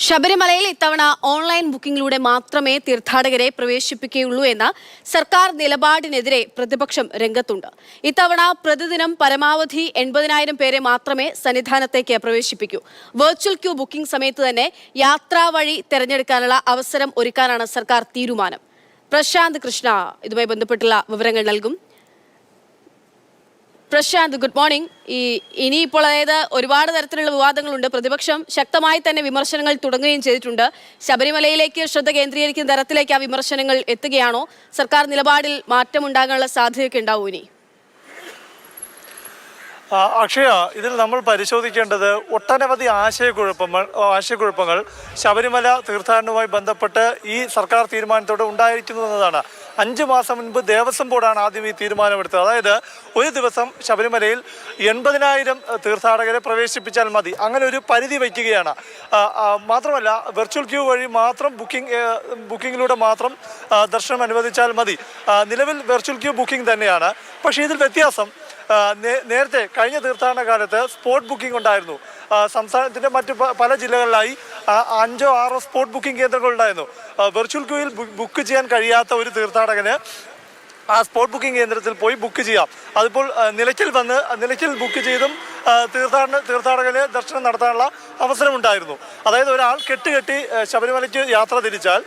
ശബരിമലയിൽ ഇത്തവണ ഓൺലൈൻ ബുക്കിംഗിലൂടെ മാത്രമേ തീർത്ഥാടകരെ പ്രവേശിപ്പിക്കുകയുള്ളൂ എന്ന സർക്കാർ നിലപാടിനെതിരെ പ്രതിപക്ഷം രംഗത്തുണ്ട്. ഇത്തവണ പ്രതിദിനം പരമാവധി 80,000 പേരെ മാത്രമേ സന്നിധാനത്തേക്ക് പ്രവേശിപ്പിക്കൂ. വെർച്വൽ ക്യൂ ബുക്കിംഗ് സമയത്ത് തന്നെ യാത്രാ വഴി തെരഞ്ഞെടുക്കാനുള്ള അവസരം ഒരുക്കാനാണ് സർക്കാർ തീരുമാനം. പ്രശാന്ത് കൃഷ്ണ ഇതുമായി ബന്ധപ്പെട്ടുള്ള വിവരങ്ങൾ നൽകും. Prashanth, good morning. ഇനിയിപ്പോൾ അതായത് ഒരുപാട് തരത്തിലുള്ള വിവാദങ്ങളുണ്ട്. പ്രതിപക്ഷം ശക്തമായി തന്നെ വിമർശനങ്ങൾ തുടങ്ങുകയും ചെയ്തിട്ടുണ്ട്. ശബരിമലയിലേക്ക് ശ്രദ്ധ കേന്ദ്രീകരിക്കുന്ന തരത്തിലേക്ക് ആ വിമർശനങ്ങൾ എത്തുകയാണോ? സർക്കാർ നിലപാടിൽ മാറ്റമുണ്ടാകാനുള്ള സാധ്യതയൊക്കെ ഉണ്ടാവും ഇനി? അക്ഷയ, ഇതിൽ നമ്മൾ പരിശോധിക്കേണ്ടത് ഒട്ടനവധി ആശയക്കുഴപ്പങ്ങൾ ശബരിമല തീർത്ഥാടനവുമായി ബന്ധപ്പെട്ട് ഈ സർക്കാർ തീരുമാനത്തോടെ ഉണ്ടായിരിക്കുന്നു എന്നതാണ്. 5 മാസം മുൻപ് ദേവസ്വം ബോർഡാണ് ആദ്യം ഈ തീരുമാനമെടുത്തത്. അതായത് ഒരു ദിവസം ശബരിമലയിൽ 80,000 തീർത്ഥാടകരെ പ്രവേശിപ്പിച്ചാൽ മതി, അങ്ങനെ ഒരു പരിധി വയ്ക്കുകയാണ്. മാത്രമല്ല, വെർച്വൽ ക്യൂ വഴി മാത്രം ബുക്കിങ്ങിലൂടെ മാത്രം ദർശനം അനുവദിച്ചാൽ മതി. നിലവിൽ വെർച്വൽ ക്യൂ ബുക്കിംഗ് തന്നെയാണ്. പക്ഷേ ഇതിൽ വ്യത്യാസം, നേരത്തെ കഴിഞ്ഞ തീർത്ഥാടന കാലത്ത് സ്പോട്ട് ബുക്കിംഗ് ഉണ്ടായിരുന്നു. സംസ്ഥാനത്തിൻ്റെ മറ്റു പല ജില്ലകളിലായി 5 or 6 സ്പോട്ട് ബുക്കിംഗ് കേന്ദ്രങ്ങൾ ഉണ്ടായിരുന്നു. വെർച്വൽ ക്യൂവിൽ ബുക്ക് ചെയ്യാൻ കഴിയാത്ത ഒരു തീർത്ഥാടകന് ആ സ്പോട്ട് ബുക്കിംഗ് കേന്ദ്രത്തിൽ പോയി ബുക്ക് ചെയ്യാം. അതിപ്പോൾ നിലയ്ക്കൽ ബുക്ക് ചെയ്തും തീർത്ഥാടകന് ദർശനം നടത്താനുള്ള അവസരമുണ്ടായിരുന്നു. അതായത് ഒരാൾ കെട്ടി ശബരിമലയ്ക്ക് യാത്ര തിരിച്ചാൽ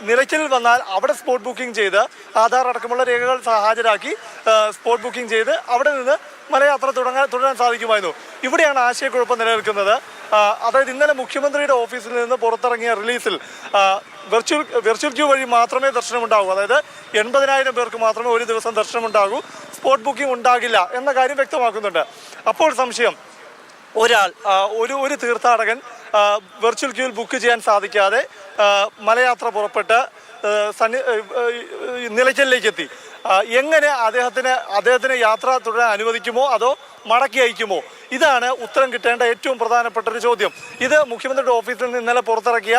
നിലയ്ക്കൽ വന്നാൽ അവിടെ സ്പോട്ട് ബുക്കിംഗ് ചെയ്ത് ആധാർ അടക്കമുള്ള രേഖകൾ ഹാജരാക്കി സ്പോട്ട് ബുക്കിംഗ് ചെയ്ത് അവിടെ നിന്ന് മലയാത്ര തുടരാൻ സാധിക്കുമായിരുന്നു. ഇവിടെയാണ് ആശയക്കുഴപ്പം നിലനിൽക്കുന്നത്. അതായത് ഇന്നലെ മുഖ്യമന്ത്രിയുടെ ഓഫീസിൽ നിന്ന് പുറത്തിറങ്ങിയ റിലീസിൽ വെർച്വൽ ക്യൂ വഴി മാത്രമേ ദർശനമുണ്ടാകൂ. അതായത് 80,000 പേർക്ക് മാത്രമേ ഒരു ദിവസം ദർശനമുണ്ടാകൂ, സ്പോട്ട് ബുക്കിംഗ് ഉണ്ടാകില്ല എന്ന കാര്യം വ്യക്തമാക്കുന്നുണ്ട്. അപ്പോൾ സംശയം, ഒരു തീർത്ഥാടകൻ വെർച്വൽ ക്യൂവിൽ ബുക്ക് ചെയ്യാൻ സാധിക്കാതെ മലയാത്ര പുറപ്പെട്ട് നിലയ്ക്കലിലേക്ക് എത്തി. എങ്ങനെ അദ്ദേഹത്തിന് യാത്ര തുടരാൻ അനുവദിക്കുമോ അതോ മടക്കി അയക്കുമോ? ഇതാണ് ഉത്തരം കിട്ടേണ്ട ഏറ്റവും പ്രധാനപ്പെട്ട ഒരു ചോദ്യം. ഇത് മുഖ്യമന്ത്രിയുടെ ഓഫീസിൽ നിന്ന് ഇന്നലെ പുറത്തിറക്കിയ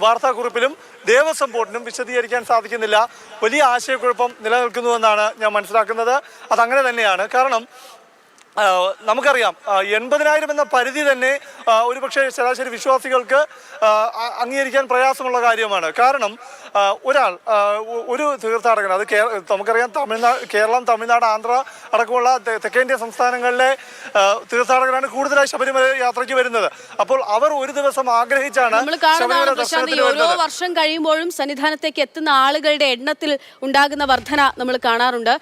വാർത്താക്കുറിപ്പിലും ദേവസ്വം ബോർഡിനും വിശദീകരിക്കാൻ സാധിക്കുന്നില്ല. വലിയ ആശയക്കുഴപ്പം നിലനിൽക്കുന്നുവെന്നാണ് ഞാൻ മനസ്സിലാക്കുന്നത്. അതങ്ങനെ തന്നെയാണ്. കാരണം നമുക്കറിയാം, 80,000 എന്ന പരിധി തന്നെ ഒരുപക്ഷെ ശരാശരി വിശ്വാസികൾക്ക് അംഗീകരിക്കാൻ പ്രയാസമുള്ള കാര്യമാണ്. കാരണം ഒരു തീർത്ഥാടകൻ, അത് നമുക്കറിയാം, കേരളം, തമിഴ്നാട്, ആന്ധ്ര അടക്കമുള്ള തെക്കേന്ത്യ സംസ്ഥാനങ്ങളിലെ തീർത്ഥാടകരാണ് കൂടുതലായി ശബരിമല യാത്രയ്ക്ക് വരുന്നത്. അപ്പോൾ അവർ ഒരു ദിവസം ആഗ്രഹിച്ചാണ് ശബരിമല ദർശനത്തിന് വരുന്നത്. ഓരോ വർഷം കഴിയുമ്പോഴും സന്നിധാനത്തേക്ക് എത്തുന്ന ആളുകളുടെ എണ്ണത്തിൽ ഉണ്ടാകുന്ന വർധന നമ്മൾ കാണാറുണ്ട്.